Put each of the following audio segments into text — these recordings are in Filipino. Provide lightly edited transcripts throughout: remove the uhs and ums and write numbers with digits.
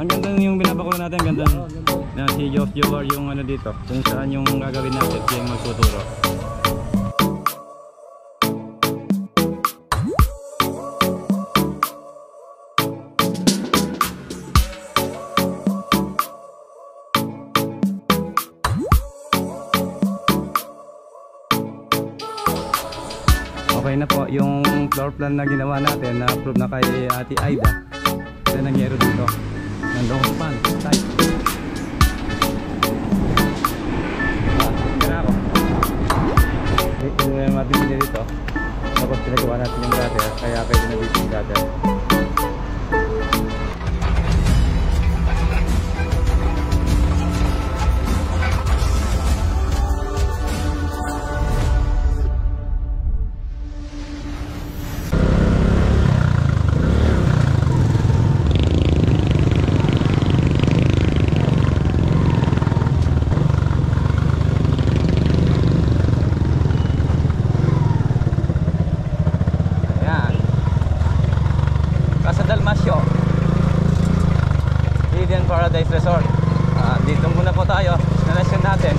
Ang ganda yung binabakulo natin, ang ganda. Na si Josh Jowar yung ano dito, kung saan yung gagawin natin, siya yung magtuturo. Okay na po yung floor plan na ginawa natin, na approve na kay Ate Aida. Ito nangyari dito. Nandun pan, tight. Kaya ako. Ito na yung mabibili dito. Tapos pinagawa natin yung gutter, kaya pwede na dito yung gutter. Paradise Resort. Dito muna po tayo. Nalasyon natin.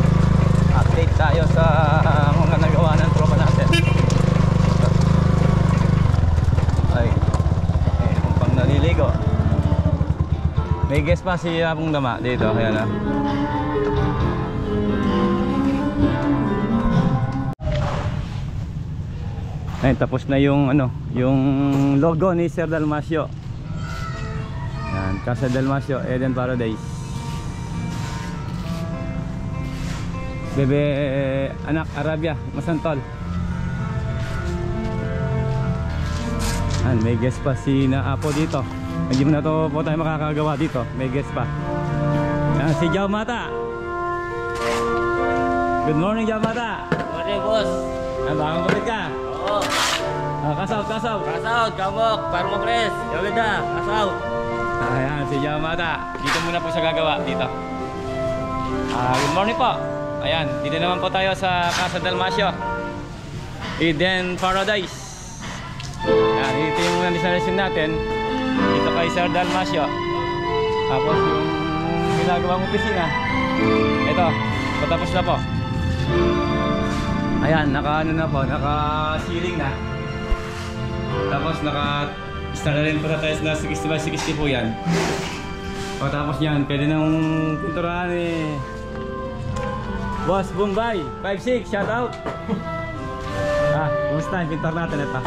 Update tayo sa mga nagawa ng tropa natin. Ay, kung pang naliligo. May guest pa si Apong Dama dito. Kaya na. Ay, tapos na yung ano, yung logo ni Sir Dalmasio. Yan, Casa Dalmasio, Eden Paradise. Bebe anak Arabia, Masantol. Yan, may guest pa si Naapo dito. Hindi mo na to po tayo makakagawa dito. May guest pa. Yan, si Jao Mata. Good morning, Jao Mata. Good morning, boss. Bakang kulit ka? Oo. Kasaw. Kasaut, kamok, parmo pres. Yawida, kasaut. Ayan, si Jao Mata. Dito muna po siya gagawa, dito. Good morning po. Ayan, dito naman po tayo sa Casa Dalmasio, Eden Paradise. Ayan, dito yung muna installation natin. Dito kay Sir Dalmasio. Tapos yung ginagawang opisina. Ito, patapos na po. Ayan, naka-ano na po, naka-ceiling na. Tapos naka-install na rin po na tayo na 60x60 po yan. Pagkatapos nyan, pwede nang pinturahan eh. Boss Bombay 56, shout out. Kumusta yung pintor natin ito?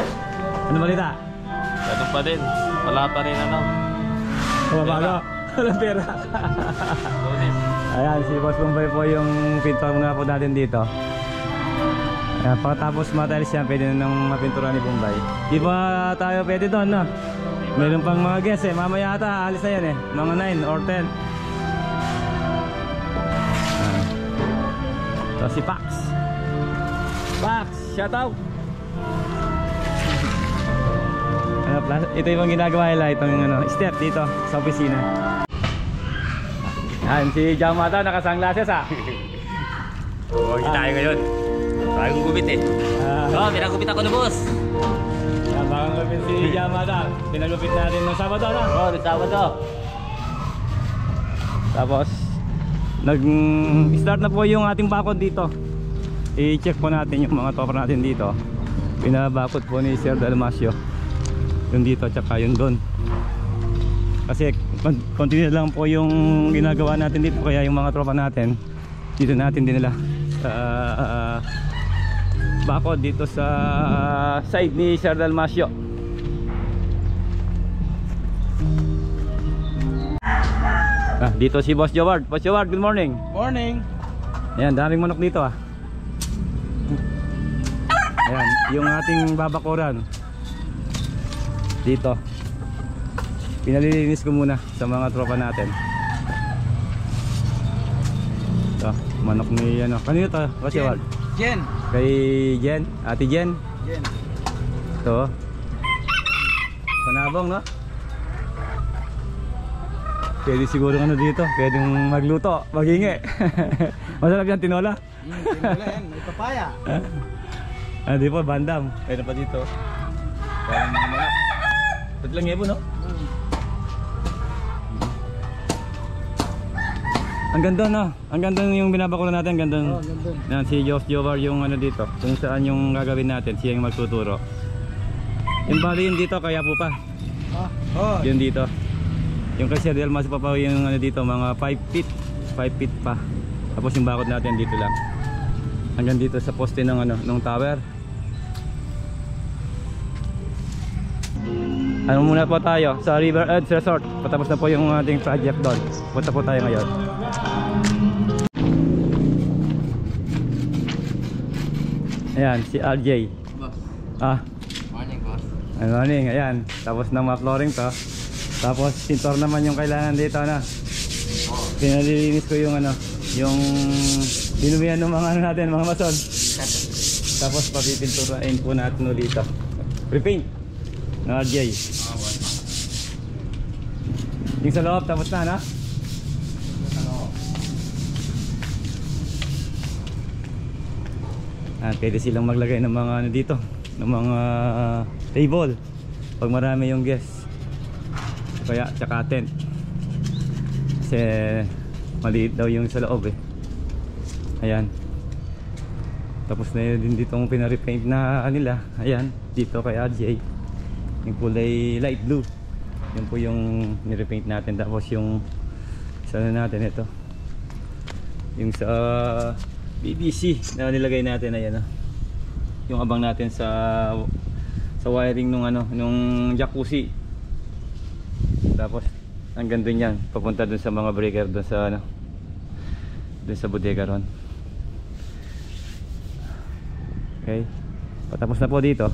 Ano balita? Ganun pa din. Wala pa rin ano. Kumabago? Walang pera. Ayan, si Boss Bombay po yung pintor muna po natin dito. Ayan, pagkatapos matalis yan, pwede na nang mapintura ni Bombay. Di ba tayo pwede doon, no? Meron pang mga guests eh. Mamaya ata, alis na yan eh. Mga 9 or 10. So si Pax. Pax, shout out. Ito yung ginagawa nila, itong ano, step dito sa opisina. Yan, si Jao Mata nakasunglasses ah. Huwag tayo ngayon. Bagong gupit eh. Pinagupit ako na boss. Yan, bagong gupit si Jao Mata. Pinagupit natin ng Sabado na. Oo, ng Sabado. Tapos nag-start na po yung ating bakod dito. I-check po natin yung mga topper natin dito. Pinabakod po ni Sir Dalmasio. Yung dito tsaka yung doon. Kasi continue lang po yung ginagawa natin dito. Kaya yung mga tropa natin dito natin dinala sa bakod dito sa side ni Sir Dalmasio. Dito si Boss Joward. Boss Joward, good morning. Morning. Ayan, daming manok dito ah. Ayan, yung ating babakuran dito. Pinalilinis ko muna sa mga tropa natin. Ito, manok ni ano. Kanino to? Boss Joward? Jen. Kay Jen, Ate Jen. Jen. Ito. Panabong, no? Pwede siguro ano dito, pwedeng magluto, maghingi. Masarap yan, tinola. Tinola yan, may papaya. Di po, bandam. Pwede pa dito. Parang mga manok. Tatlang yebo, no? Ang ganda no. Ang ganda yung binabakulan natin, ang ganda. Oh, ganda. Yan, si Jos Jowar yung ano dito. Kung saan yung gagawin natin, siya yung magtuturo. Yung bali yun dito, kaya po pa. Ah, oh. Yun dito. Yung kay Sir Delmas pa yung ano dito, mga 5 feet. 5 feet pa. Tapos yung bakod natin dito lang. Hanggang dito sa poste ng ano, ng tower. Ano muna po tayo sa River Edge Resort. Patapos na po yung ating project doon. Punta po tayo ngayon. Ayan, si RJ. Boss. Ah, Morning, boss. good morning. Ayan, tapos na ma-flooring to. Tapos pintor naman yung kailangan dito na. Pinalilinis ko yung ano, yung dinumihan ng mga ano natin, mga mason. Tapos papipinturain po natin ulit dito. Repaint na RJ. Yung sa loob, tapos na, no? Pwede silang maglagay ng mga ano dito, ng mga table pag marami yung guests. Kaya tsaka tent. Kasi maliit daw yung sa loob eh. Ayan. Tapos na yun din dito pinarepaint na nila. Ayan, dito kay RJ. Yung kulay light blue. Yun po yung nirepaint natin. Tapos yung sa ano natin ito. Yung sa BBC na nilagay natin, ayan ah. Yung abang natin sa wiring nung ano, nung jacuzzi. Tapos hanggang dun yan, papunta dun sa mga breaker dun sa ano, dun sa bodega ron. Okay, patapos na po dito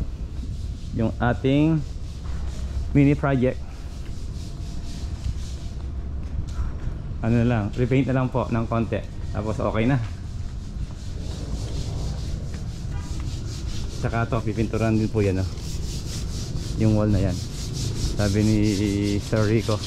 yung ating mini project. Ano na lang, repaint na lang po ng konti, tapos okay na. Saka to, pipinturan din po yan, oh. Yung wall na yan, sabi ni Sir Rico.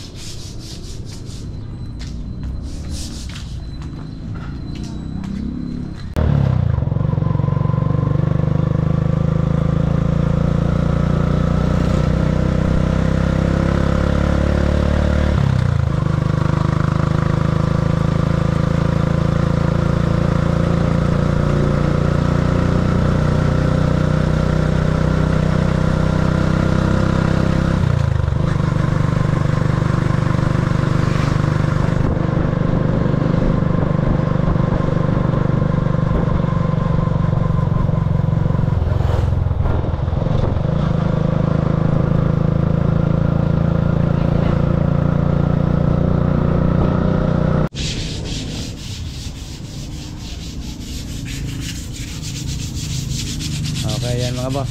Okay, yan mga boss.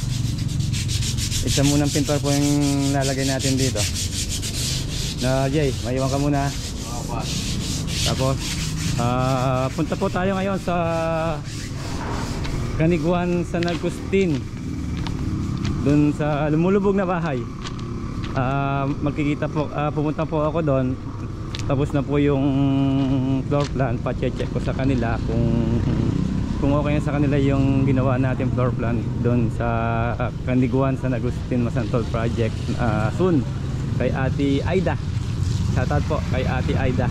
Isa munang pintor po yung lalagay natin dito. Na Jay, maiwan ka muna. Tapos punta po tayo ngayon sa Caniguan San Agustin. Doon sa lumulubog na bahay. Magkikita po, pumunta po ako doon. Tapos na po yung floor plan, pa-check ko sa kanila kung okay na sa kanila yung ginawa natin floor plan doon sa Caniguan San Agustin Masantol Project. Soon kay Ate Aida. Shoutout po kay Ate Aida.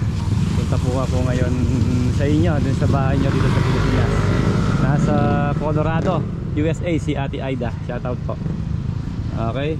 Punta po ako ngayon sa inyo, dun sa bahay nyo dito sa Pilipinas. Nasa Colorado, USA si Ate Aida. Shoutout po. Okay.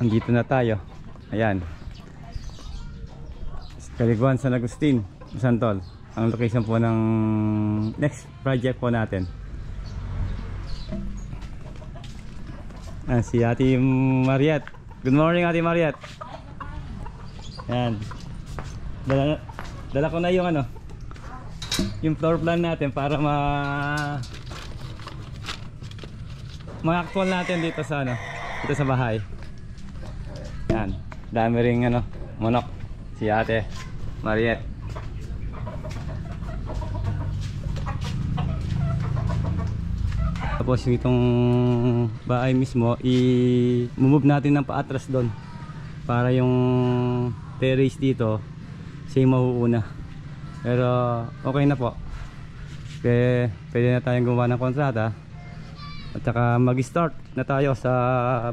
andito na tayo. Ayan. Caliguan San Agustin, Santol. Ang location po ng next project po natin. Si Ate Mariet. Good morning, Ate Mariet. Ayan. Dala ko na yung ano, yung floor plan natin para ma-actual natin dito sa ano, dito sa bahay. Yan, dami ring ano, manok si Ate Mariet. Tapos itong bahay mismo i-move natin ng paatras doon para yung terrace dito siya mauuna. Pero okay na po. Pwede na tayong gumawa ng kontrata. At saka mag-start na tayo sa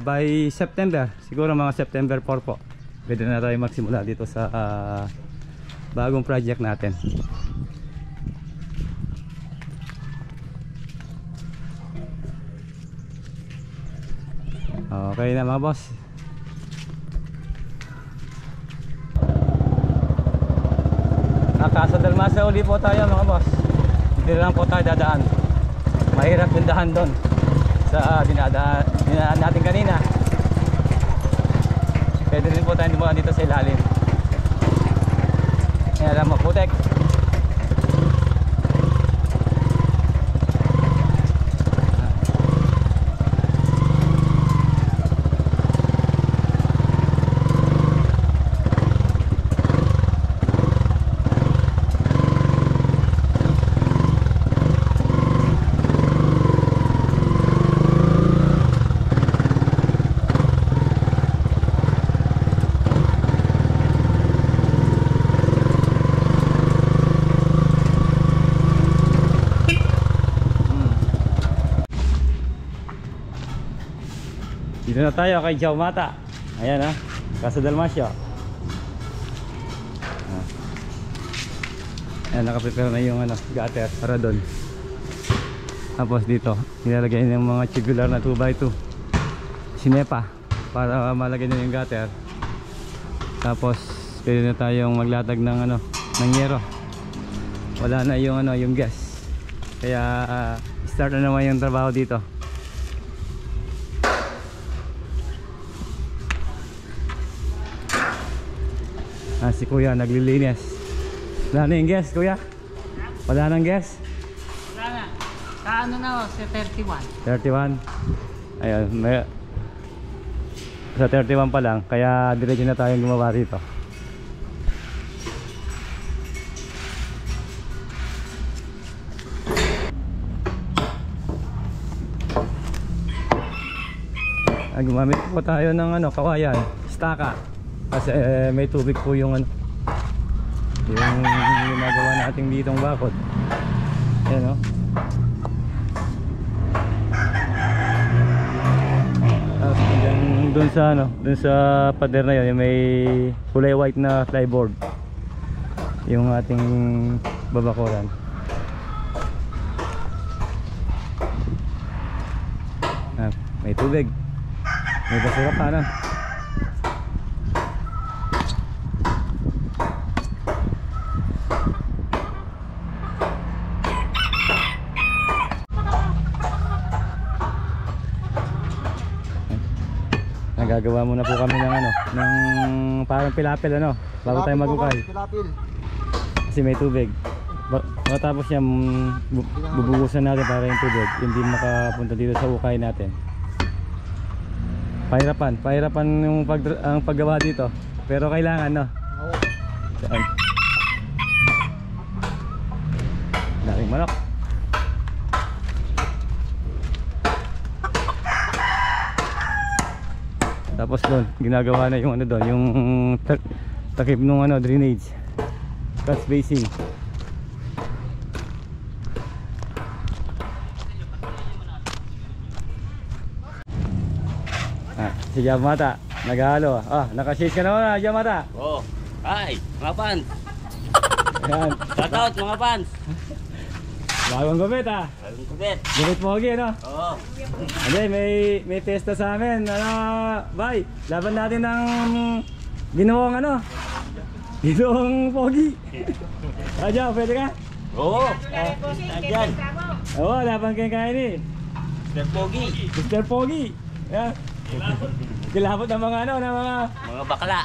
by September. Siguro mga September 4 po. Pwede na tayo magsimula dito sa bagong project natin. Okay na mga boss. Casa Dalmasa uli po tayo mga boss. Hindi lang po tayo dadaan. Mahirap yung dahan doon sa dinadaan natin kanina. Pwede rin po tayo dumaan dito sa ilalim. Kaya lang maputek. Dito na tayo kay Jaumata. Ayan ha, Casa Dalmasio. Ayan, nakaprepare na yung ano, gutter para doon. Tapos dito, nilalagay ng mga tubular na 2x2 sinepa para malagay na yung gutter. Tapos pwede na tayong maglatag ng ano, ng yero. Wala na yung ano, yung gas. Kaya start na naman yung trabaho dito. Si kuya naglilinis. Wala na yung gas, kuya? Wala nang gas? Wala na. Sa ano na o, sa 31. 31. Ayun, may, sa 31 pa lang. Kaya diretso na tayong gumawa rito. Gumamit po tayo ng ano, kawayan, staka. Kasi may tubig po yung ano, yung ginagawa natin ditong bakod. Ayan o. Tapos dun sa ano, dun sa pader na yun, yung may kulay white na flyboard, yung ating babakuran. May tubig, may basura pa na. Nagagawa muna po kami ng ano, ng parang pilapil ano, bago tayo magukay. Kasi may tubig. Matapos yan, bubuhusan natin para yung tubig hindi makapunta dito sa ukay natin. Pahirapan yung ang paggawa dito. Pero kailangan no. Saan? Daming manok. Tapos doon, ginagawa na yung ano doon, yung takip nung ano, drainage, catch basin. Si Jaumata, naghahalo. Nakashake ka naman Jaumata. Oh, hi, mga fans. Ayan. Shout out mga fans. Bagong gupit ah. Bagong gupit. Gupit pogi ano? Oo. Hindi, may testa sa amin. Ano, bye. Laban natin ng ginawang ano? Ginawang pogi. Adya, pwede ka? Oo. Andyan. Oo, laban kayo kain eh. Mr. Pogi. Mr. Pogi. Yeah. Kilabot ng mga ano, ng mga... Mga bakla.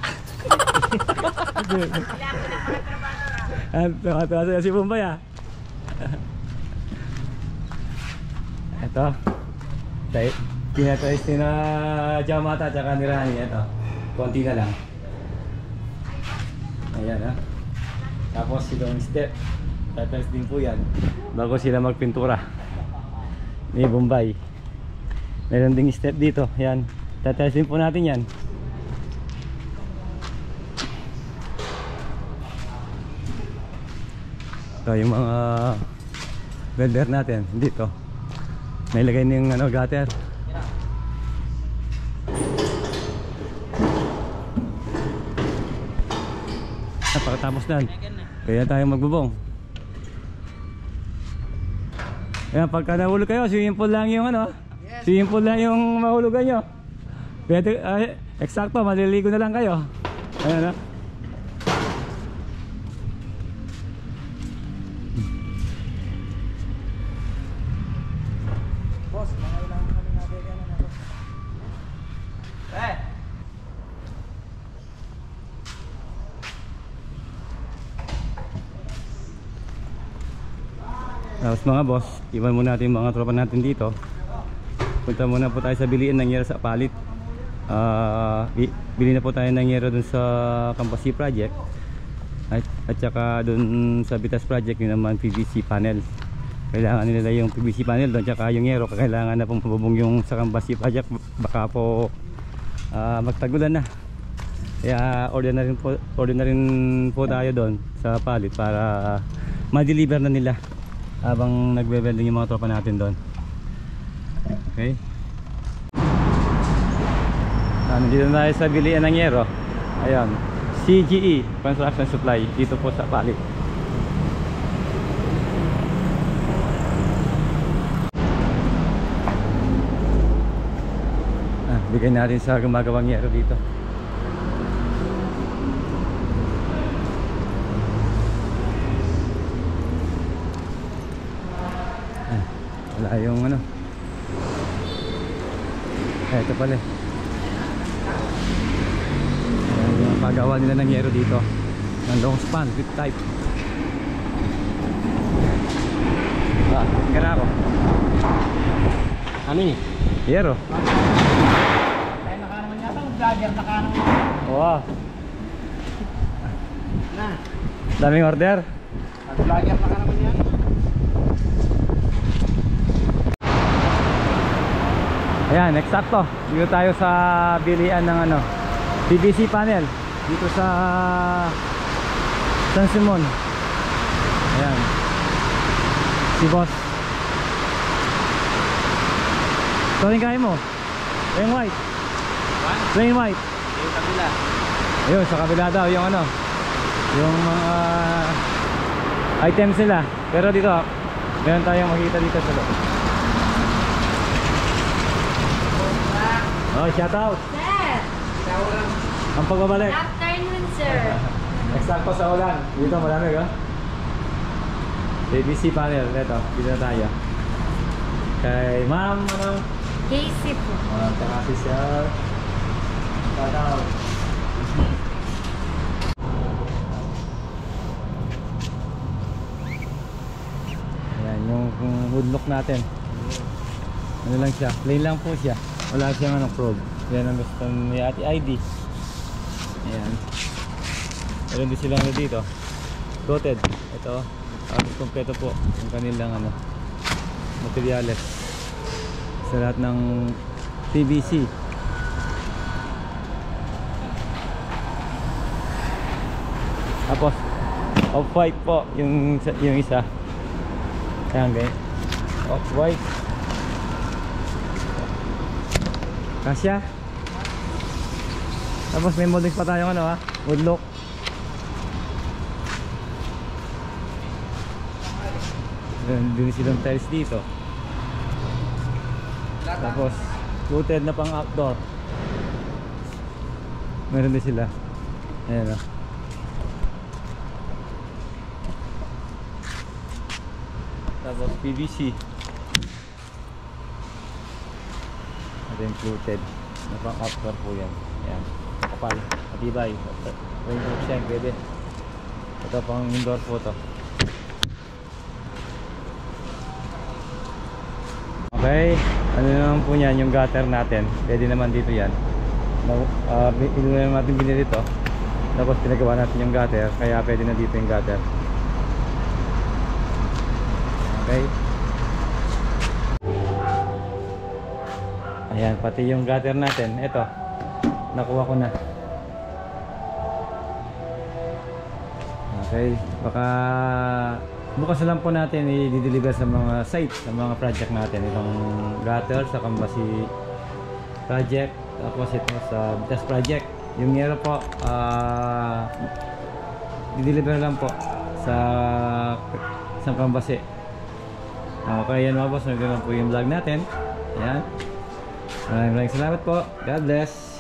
Tuwa-tuwa si Bombay ah. Ito. Tinatest ni na Jamata at saka ni Rani. Ito. Konti na lang. Ayan ah. Tapos itong step. Tatest din po yan. Bago sila magpintura. Ni Bombay. Meron ding step dito. Ayan. Tatest din po natin yan. Ito yung mga welder natin dito. Nailagay na yung ano, gutter. Pagkatapos na, kaya tayo magbubong. Ayan, pagka nahulog kayo, swimming pool lang yung ano, swimming pool lang yung mahulugan nyo. Pwede, eksakto, maliligo na lang kayo. Ayan ha. Boss, mga ilang kami natin yan na boss. Tapos mga boss, iwan muna natin yung mga tropa natin dito. Punta muna po tayo sa bilian ng yero sa palit. Bili na po tayo ng yero dun sa Campus C project. At saka dun sa Bitas project, yun naman PVC panel. Kailangan nila yung PVC panel doon, tsaka yung yero. Kailangan na pong mabubong yung sa Campus C project. Baka po magtagulan na. Kaya order na rin po tayo doon sa palit para ma-deliver na nila habang nagbe-welding yung mga tropa natin doon. Okay. Nandito na tayo sa bilian ng yero. Ayan, CGE Construction Supply dito po sa palit. Bigay natin sa gumagawang yero dito. Wala yung ano. Ito pala. Yung pagawa nila ng yero dito. Ng long span with type. Kaya ako. Ano yun? Yero. Ay, naka naman yata, vlogger naka naman. Wow. Na, Daming order. vlogger naka naman yan. Ayan, eksakto. Dito tayo sa bilian ng ano, PVC panel dito sa San Simon. Ayan. Si boss. Ito rin kaya mo. Plain white. Plain white. Yung kabila. Ayun, sa kabila daw yung ano, yung mga items nila. Pero dito, meron tayong makita dito sa loob. Oh, shout out. Sir, Ang pagbabalik. good afternoon, sir. Eksakto sa ulan. Dito marami ka. PVC panel. Ito, dito na tayo. Kay ma'am, ano? Casey po. Takasi siya. Shout out. Ayan, yung woodlock natin. Ano lang siya, plain lang po siya. Wala siyang ano, probe. Yan ang gusto ni Ate ID. Ayan. Meron din silang ano dito. Coated. Ito. Tapos kompleto po yung kanilang ano, materyales. Sa lahat ng PVC. Tapos off-white po yung isa. Ayan guys. Off-white. Kasya. Tapos may moldings pa tayong ano ha, woodlock. Meron silang tiles dito. Tapos fluted na pang outdoor. Meron din sila. Ayan o. Tapos PVC. Ito yung fluted na pang outdoor po yan. Ayan. Kapal. Matibay. Rainbow siya. Pwede. Ito pang indoor po to. Okay. Ano naman po yan yung gutter natin. Pwede naman dito yan. Inulan natin binili dito. Tapos pinagawa natin yung gutter. Kaya pwede na dito yung gutter. Okay. Ayan, pati yung gutter natin. Ito, nakuha ko na. Okay, baka bukas na lang po natin i-deliver sa mga site, sa mga project natin. Itong gutter sa Kambasi project, tapos ito sa Bitas project. Yung yero po, i-deliver lang po sa Kambasi. Okay, yan mga boss, nagkaroon po yung vlog natin. Ayan. Maraming salamat po. God bless.